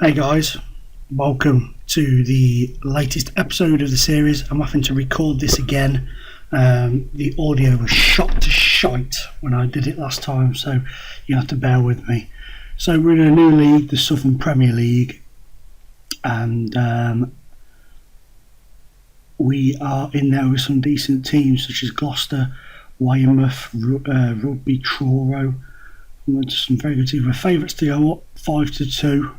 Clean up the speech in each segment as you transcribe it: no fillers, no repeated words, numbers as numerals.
Hey guys, welcome to the latest episode of the series. I'm having to record this again. The audio was shot to shite when I did it last time, so you have to bear with me. So we're in a new league, the Southern Premier League, and we are in there with some decent teams such as Gloucester, Weymouth, Rugby, Truro. Some very good teams. We're favourites to go up 5-2.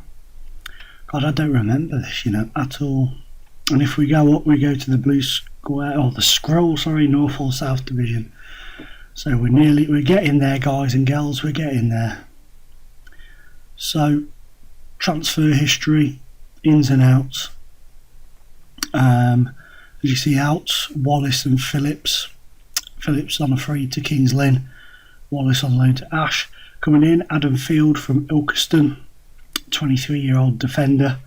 God, I don't remember this, at all. And if we go up, we go to the Blue Square, or the Scroll, North or South Division. So we're getting there, guys and girls, we're getting there. So, transfer history, ins and outs. As you see, outs, Wallace and Phillips. Phillips on a free to Kings Lynn. Wallace on loan to Ash. Coming in, Adam Field from Ilkeston. 23-year-old defender,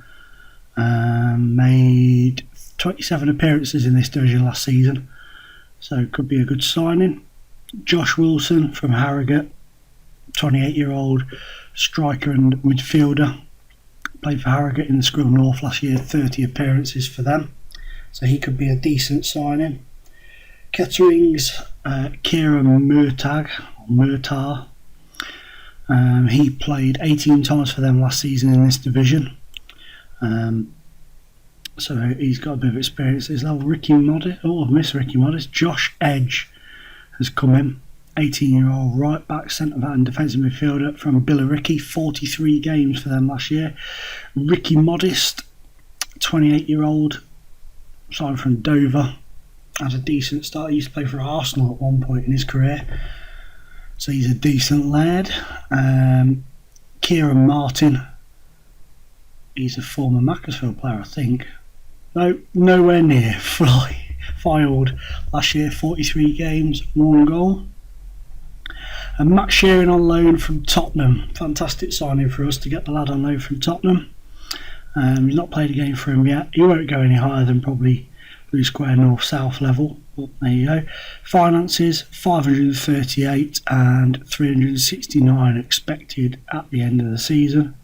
made 27 appearances in this division last season, so it could be a good signing. Josh Wilson from Harrogate, 28-year-old striker and midfielder, played for Harrogate in the Skrill North last year, 30 appearances for them, so he could be a decent signing. Kettering's Kieran Murtagh. He played 18 times for them last season in this division, so he's got a bit of experience at his level. Ricky Modest, Josh Edge has come in, 18-year-old right back, centre back and defensive midfielder from Billericay, 43 games for them last year. Ricky Modest, 28-year-old, signed from Dover, had a decent start. He used to play for Arsenal at one point in his career. So he's a decent lad. Kieran Martin, he's a former Macclesfield player, I think. No, nowhere near. Filed last year, 43 games, 1 goal. And Matt Shearing on loan from Tottenham. Fantastic signing for us to get the lad on loan from Tottenham. He's not played a game for him yet. He won't go any higher than probably Blue Square North South level. But there you go. Finances 538 and 369 expected at the end of the season.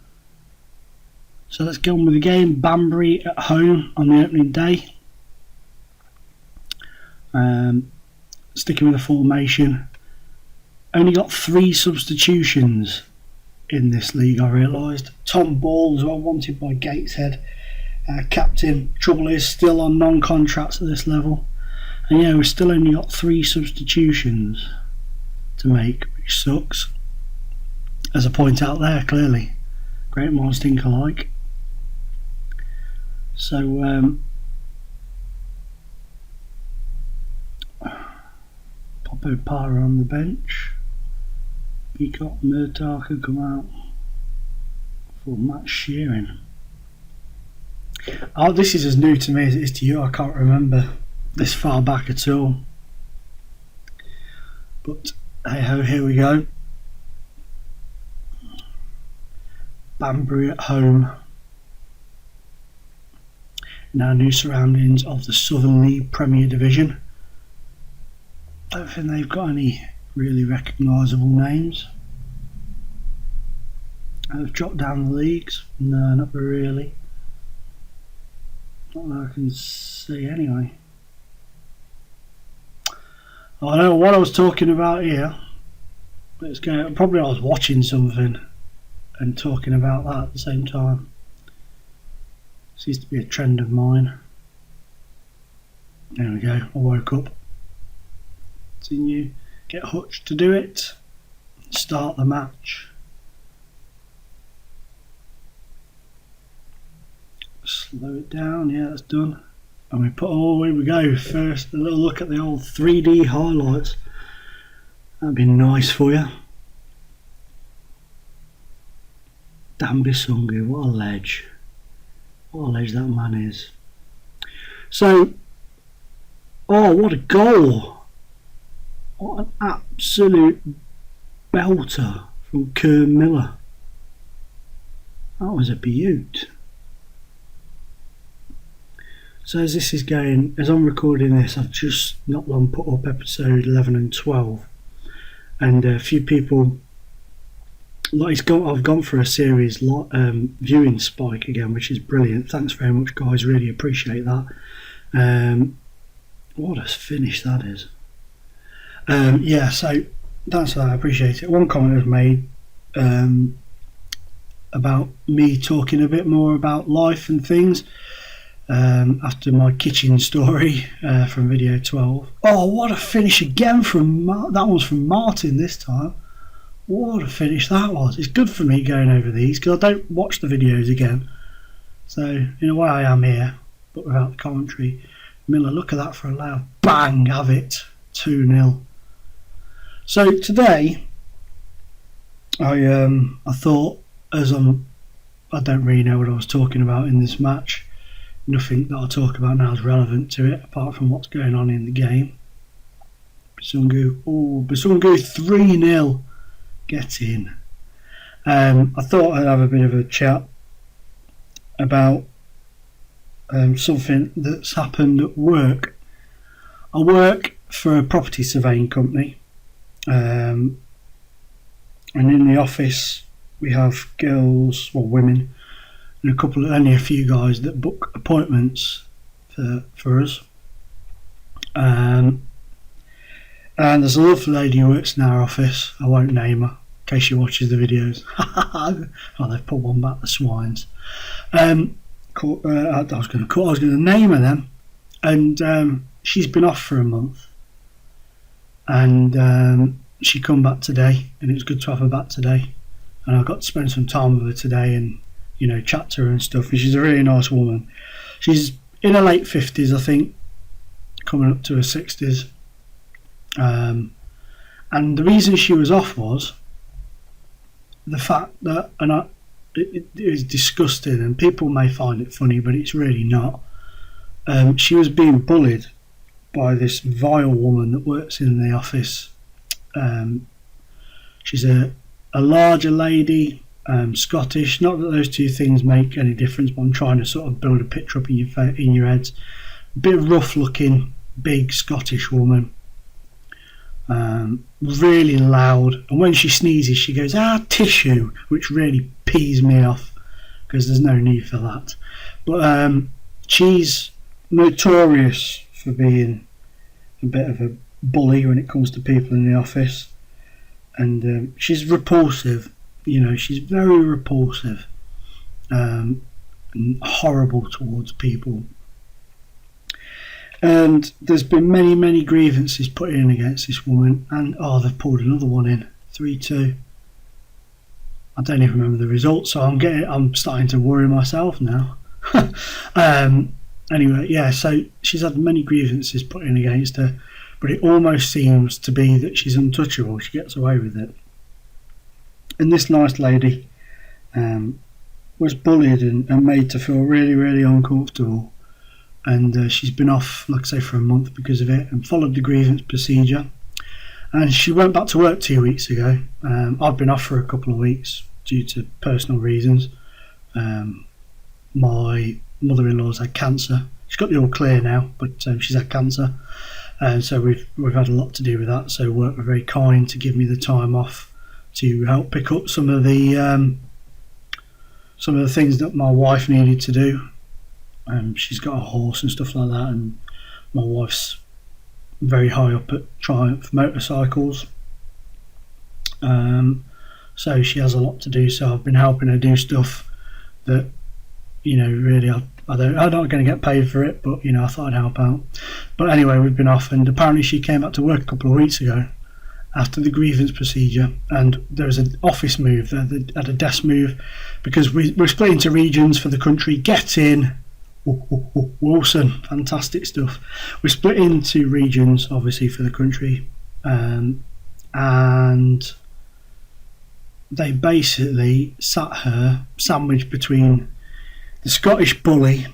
So let's get on with the game. Banbury at home on the opening day. Sticking with the formation. Only got 3 substitutions in this league, I realised. Tom Ball as well, wanted by Gateshead. Captain. Trouble is still on non-contracts at this level. And yeah, we've still only got 3 substitutions to make, which sucks. As I point out there, clearly. Great minds think alike. So, Popo Parra on the bench. Peacock Murtagh could come out for Matt Shearing. Oh, this is as new to me as it is to you. I can't remember this far back at all. But hey ho, here we go. Banbury at home. Now new surroundings of the Southern League Premier Division. I don't think they've got any really recognisable names. They've dropped down the leagues. No, not really. Not that I can see anyway. I don't know what I was talking about here. Let's go. Probably I was watching something and talking about that at the same time. Seems to be a trend of mine. There we go. I woke up. Continue. Get Hutch to do it. Start the match. Slow it down. Yeah, that's done. And we put, here we go, first a little look at the old 3D highlights. That'd be nice for you. Dan Bisungi, what a ledge. What a ledge that man is. So, what a goal. What an absolute belter from Kerr Miller. That was a beaut. So as this is going, as I'm recording this, I've just not long put up episode 11 and 12, and a few people I've gone for a series viewing spike again, which is brilliant. Thanks very much, guys. Really appreciate that. What a finish that is. Yeah, so thanks for that. I appreciate it. One comment was made about me talking a bit more about life and things after my kitchen story from video 12. Oh, what a finish again from that was from Martin this time. What a finish that was. It's good for me going over these because I don't watch the videos again. So in a way I am here, but without the commentary. Miller, look at that for a loud bang, have it. 2-0. So today I thought, I don't really know what I was talking about in this match. Nothing that I'll talk about now is relevant to it apart from what's going on in the game. Basungu 3-0. Get in. I thought I'd have a bit of a chat about something that's happened at work. I work for a property surveying company, and in the office we have women, and only a few guys that book appointments for us. And there's a lovely lady who works in our office. I won't name her in case she watches the videos. Oh, they've put one back, the swines. I was going to name her then, and she's been off for a month, and she come back today, and it was good to have her back today, and I got to spend some time with her today, and chat to her and stuff. And she's a really nice woman. She's in her late 50s, I think, coming up to her 60s. And the reason she was off was the fact that, it is disgusting, and people may find it funny, but it's really not. She was being bullied by this vile woman that works in the office. She's a larger lady, Scottish. Not that those two things make any difference, but I'm trying to sort of build a picture up in your heads. A bit rough looking, big Scottish woman. Really loud, and when she sneezes she goes tissue, which really pees me off because there's no need for that. But she's notorious for being a bit of a bully when it comes to people in the office, and she's repulsive. She's very repulsive, and horrible towards people. And there's been many grievances put in against this woman, and they've pulled another one in, 3-2. I don't even remember the result, so I'm starting to worry myself now. Anyway, yeah, so she's had many grievances put in against her, but it almost seems to be that she's untouchable. She gets away with it. And this nice lady was bullied and made to feel really uncomfortable. And she's been off, like I say, for a month because of it, and followed the grievance procedure. And she went back to work 2 weeks ago. I've been off for a couple of weeks due to personal reasons. My mother-in-law's had cancer. She's got the all clear now, but she's had cancer, and so we've had a lot to do with that. So work were very kind to give me the time off to help pick up some of the things that my wife needed to do. She's got a horse and stuff like that, and my wife's very high up at Triumph Motorcycles, so she has a lot to do. So I've been helping her do stuff that, really I'm not going to get paid for it, but I thought I'd help out. But anyway, we've been off, and apparently she came back to work a couple of weeks ago after the grievance procedure, and there was an office move. They had a desk move because we're split into regions for the country. Get in. Wilson, fantastic stuff. We're split into regions, obviously, for the country, and they basically sat her sandwiched between the Scottish bully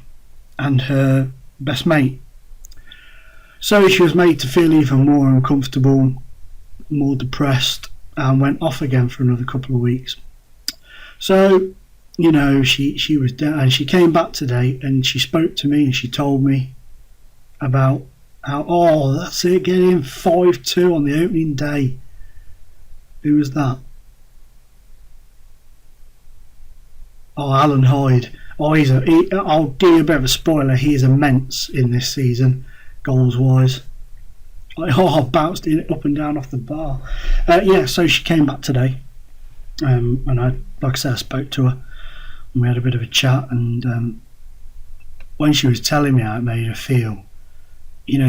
and her best mate. So she was made to feel even more uncomfortable, more depressed, and went off again for another couple of weeks. So she was down, and she came back today, and she spoke to me, and she told me about how, that's it, getting 5-2 on the opening day. Who was that? Oh, Alan Hyde. Oh, I'll give you a bit of a spoiler. He is immense in this season, goals wise. I bounced it up and down off the bar. Yeah, so she came back today, and like I said, I spoke to her, and we had a bit of a chat. And when she was telling me how it made her feel,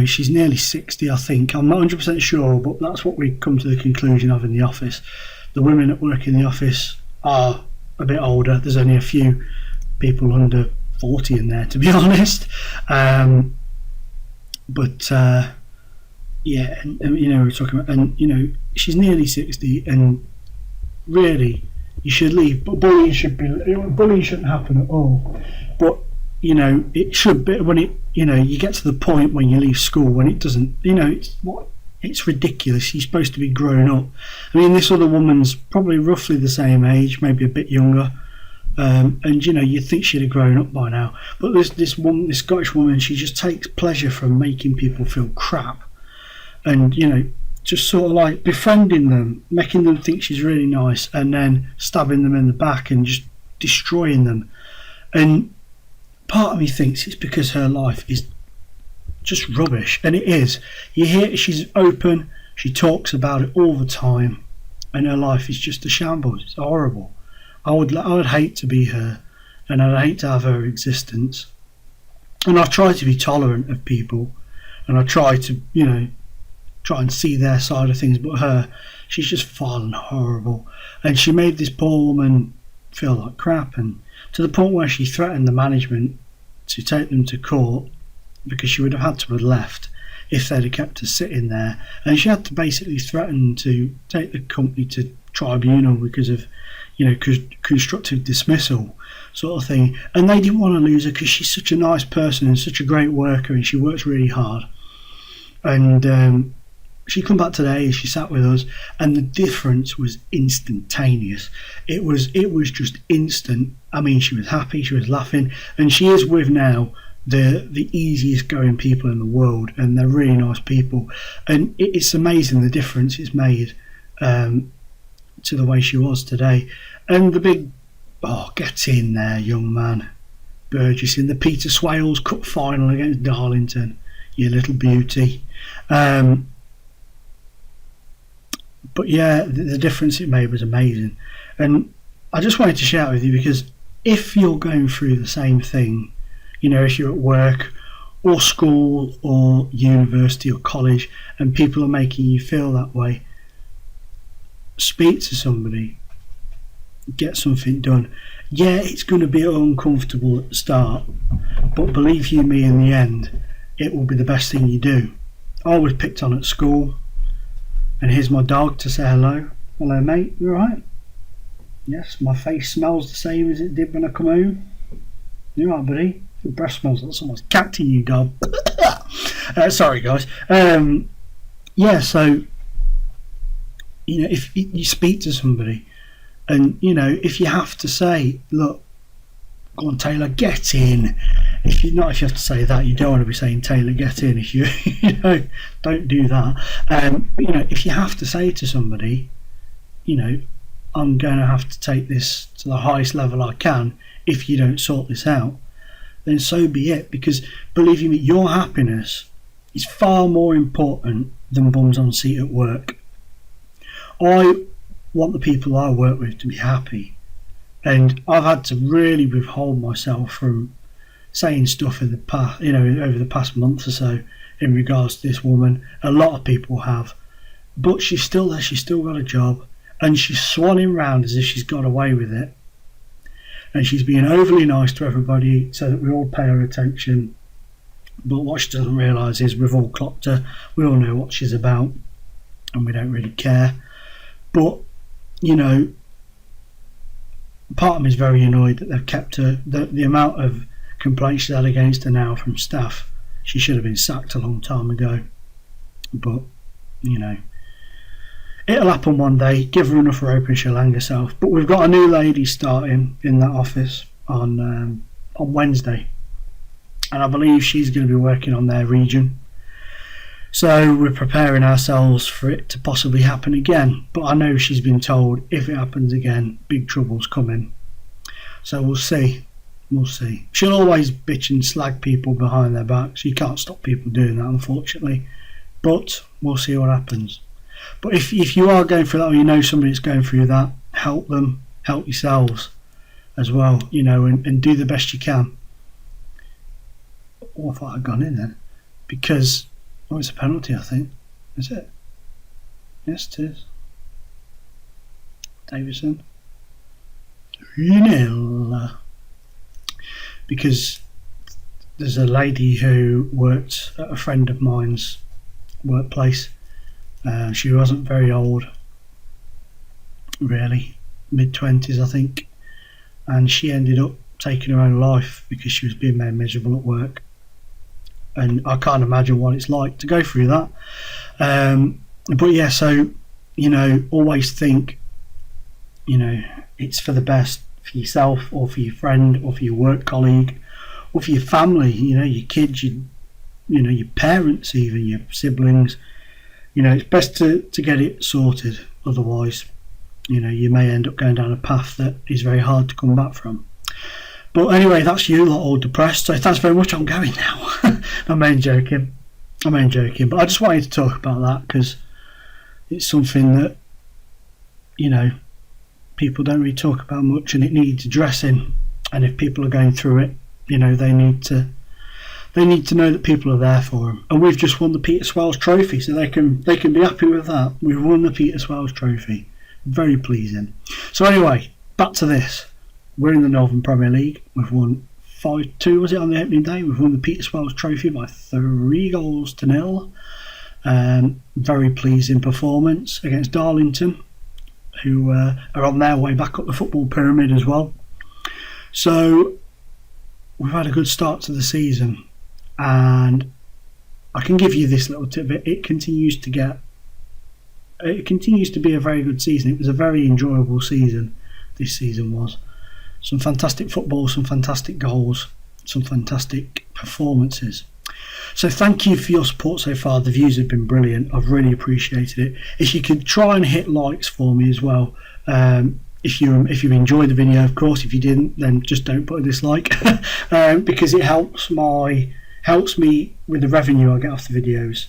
she's nearly 60, I think. I'm not 100% sure, but that's what we come to the conclusion of in the office. The women that work in the office are a bit older. There's only a few people under 40 in there, to be honest. Yeah, and we're talking about, and she's nearly 60, and really, you should leave. But bullying shouldn't happen at all. But it should be when you get to the point when you leave school when it doesn't. It's ridiculous. You're supposed to be grown up. I mean, this other woman's probably roughly the same age, maybe a bit younger. And you'd think she'd have grown up by now. But this Scottish woman, she just takes pleasure from making people feel crap. And just sort of like befriending them, making them think she's really nice, and then stabbing them in the back and just destroying them. And part of me thinks it's because her life is just rubbish, and it is. You hear she's open, she talks about it all the time, and her life is just a shambles. It's horrible. I would hate to be her, and I'd hate to have her existence. And I try to be tolerant of people, and I try to try and see their side of things, but she's just vile and horrible, and she made this poor woman feel like crap, and to the point where she threatened the management to take them to court, because she would have had to have left if they'd have kept her sitting there, and she had to basically threaten to take the company to tribunal because of constructive dismissal sort of thing. And they didn't want to lose her because she's such a nice person and such a great worker, and she works really hard. And she come back today and she sat with us, and the difference was instantaneous. It was just instant. I mean, she was happy, she was laughing, and she is with now the easiest going people in the world, and they're really nice people. And it's amazing the difference it's made to the way she was today. And the big, get in there, young man, Burgess in the Peter Swales Cup final against Darlington, you little beauty. But yeah, the difference it made was amazing. And I just wanted to share it with you, because if you're going through the same thing, if you're at work or school or university or college, and people are making you feel that way, speak to somebody, get something done. Yeah, it's going to be uncomfortable at the start, but believe you me, in the end, it will be the best thing you do. I was picked on at school, and here's my dog to say hello. Hello, mate, you alright? Yes, my face smells the same as it did when I come home. You alright, buddy? Your breath smells like someone's cat in you, dog. Sorry, guys. Yeah, so if you speak to somebody, and if you have to say, look, go on, Taylor, get in. If you have to say that, you don't want to be saying, Taylor, get in. If you don't do that. But if you have to say to somebody, I'm going to have to take this to the highest level I can. If you don't sort this out, then so be it. Because believe me, your happiness is far more important than bums on seat at work. I want the people I work with to be happy, and I've had to really withhold myself from saying stuff in the past, over the past month or so in regards to this woman. A lot of people have, but she's still there. She's still got a job, and she's swanning round as if she's got away with it, and she's being overly nice to everybody so that we all pay her attention. But what she doesn't realise is we've all clocked her. We all know what she's about, and we don't really care. But part of me is very annoyed that they've kept her. The amount of complaints she's had against her now from staff, she should have been sacked a long time ago. But it'll happen one day. Give her enough rope and she'll hang herself. But we've got a new lady starting in that office on Wednesday, and I believe she's going to be working on their region. So we're preparing ourselves for it to possibly happen again. But I know she's been told if it happens again, big trouble's coming. So we'll see. We'll see. She'll always bitch and slag people behind their backs. You can't stop people doing that, unfortunately. But we'll see what happens. But if you are going through that, or you know somebody that's going through that, help them, help yourselves as well, you know, and do the best you can. Oh, I thought I'd gone in then. Because, it's a penalty, I think. Is it? Yes, it is. Davison. 3-0. Because there's a lady who worked at a friend of mine's workplace. She wasn't very old, really, mid-20s I think, and she ended up taking her own life because she was being made miserable at work. And I can't imagine what it's like to go through that. But yeah, so, you know, always think, you know, it's for the best for yourself, or for your friend, or for your work colleague, or for your family, you know, your kids, you know, your parents, even your siblings. You know, it's best to get it sorted. Otherwise, you know, you may end up going down a path that is very hard to come back from. But anyway, that's you lot all depressed. So thanks very much. I'm going now. I'm only joking. But I just wanted to talk about that because it's something that, you know, people don't really talk about much, and it needs addressing. And if people are going through it, you know, they need to know that people are there for them. And we've just won the Peter Swells Trophy, so they can be happy with that. We've won the Peter Swells Trophy. Very pleasing. So anyway, back to this. We're in the Northern Premier League. We've won 5-2, was it, on the opening day? We've won the Peter Swells Trophy by 3-0. Very pleasing performance against Darlington, who are on their way back up the football pyramid as well. So we've had a good start to the season, and I can give you this little tidbit. It continues to be a very good season. It was a very enjoyable season. This season was some fantastic football, some fantastic goals, some fantastic performances. So thank you for your support so far. The views have been brilliant. I've really appreciated it. If you could try and hit likes for me as well. If you enjoyed the video, of course. If you didn't, then just don't put a dislike, because it helps me with the revenue I get off the videos,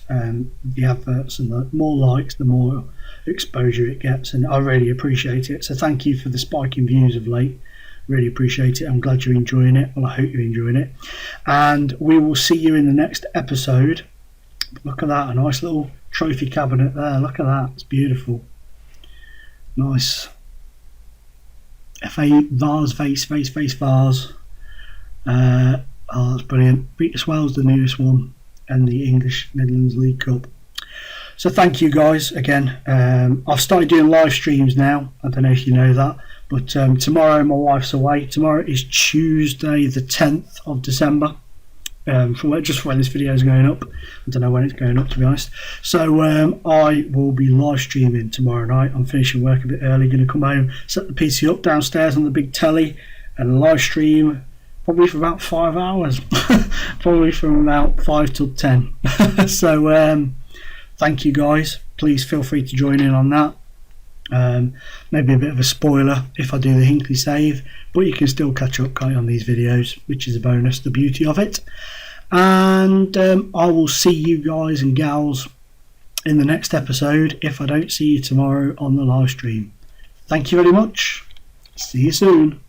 the adverts, and the more likes, the more exposure it gets, and I really appreciate it. So thank you for the spike in views of late. Really appreciate it. I'm glad you're enjoying it. Well, I hope you're enjoying it, and we will see you in the next episode. Look at that, a nice little trophy cabinet there. Look at that, it's beautiful. Nice. FA vase, vase vase. Oh, that's brilliant. Peter Swells, the newest one, and the English Midlands League Cup. So thank you guys again. I've started doing live streams now. I don't know if you know that, but tomorrow my wife's away. Tomorrow is Tuesday the 10th of December. Just for when this video is going up. I don't know when it's going up, to be honest. So I will be live streaming tomorrow night. I'm finishing work a bit early, going to come home, set the PC up downstairs on the big telly, and live stream probably for about 5 hours. Probably from about 5 till 10. So thank you guys. Please feel free to join in on that. Maybe a bit of a spoiler if I do the Hinckley save, but you can still catch up, can't you, on these videos, which is a bonus, the beauty of it. And I will see you guys and gals in the next episode if I don't see you tomorrow on the live stream. Thank you very much. See you soon.